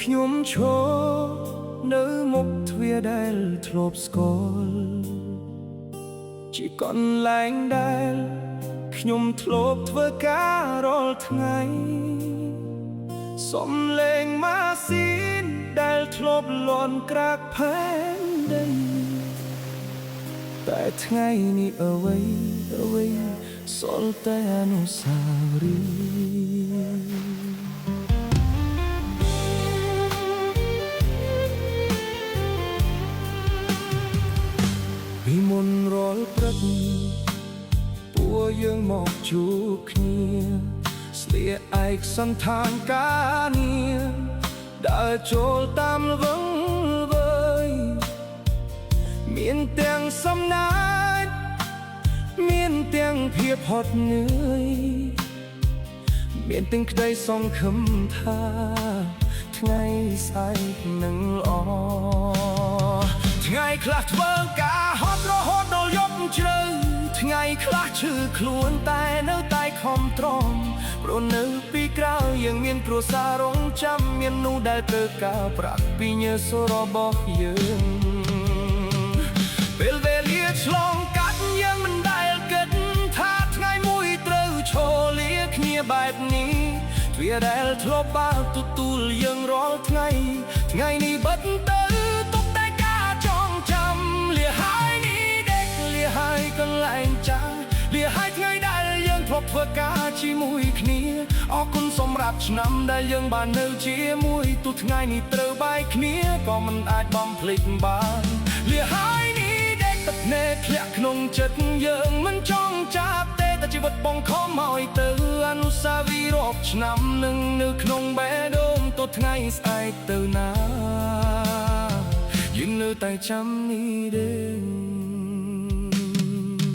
ខ្ញុំឈរនៅមុខទ្វារដែលធ្លាប់ស្គាល់ជាកន្លែងដែលខ្ញុំធ្លាប់ធ្វើការរាល់ថ្ងៃសំឡេងម៉ាស៊ីនដែលធ្លាប់លាន់ក្រាកផែនដីតែថ្ងៃនេះអ្វីសល់តែអនុស្សាវរីយ៍ពីមុនរាល់ព្រឹកពួកយើងមកជួបគ្នាស្លៀកឯកសណ្ឋានការងារដើរចូលតាមល្វឹងល្វើយមានទាំងសំណាចមានទាំងភាពហត់នឿយមានទាំងក្តីសង្ឃឹមថាថ្ងៃស្អែកនឹងល្អថ្ងៃខ្លះធ្វើការហត់រហូតដល់យប់ជ្រៅថ្ងៃខ្លះឈឺខ្លួនតែនៅតែខំទ្រាំព្រោះនៅពីក្រៅយើងមានគ្រួសាររងចាំមាននោះដែលត្រូវការប្រាក់ពីញើសរបស់យើងពេលវេលាឆ្លងកាត់យើងមិនដែលគិតថាថ្ងៃមួយត្រូវឈរលាគ្នាបែបនេះទ្វារដែលធ្លាប់បើកទទួលយើងរាល់ថ្ងៃនេះបិទទៅទុកតែការចងចាំលាហើយនេះដេកលាហើយកន្លែងចាស់លាហើយថ្ងៃដែលយើងធ្លាប់ធ្វើការជាមួយគ្នាអរគុណសម្រាប់ឆ្នាំដែលយើងបាននៅជាមួយទោះថ្ងៃនេះត្រូវបែកគ្នាក៏មិនអាចបំភ្លេចបានលាហើយនេះដេកទឹកភ្នែកធ្លាក់ក្នុងចិត្តយើងមិនចង់ចាប់ទេតែជីវិតបងខំឲ្យទៅអនុស្សាវរីយ៍រាប់ឆ្នាំនឹងនៅក្នុងបេះដូងទោះថ្ងៃស្អែកទៅណាយើងនៅតែចាំនេះទេ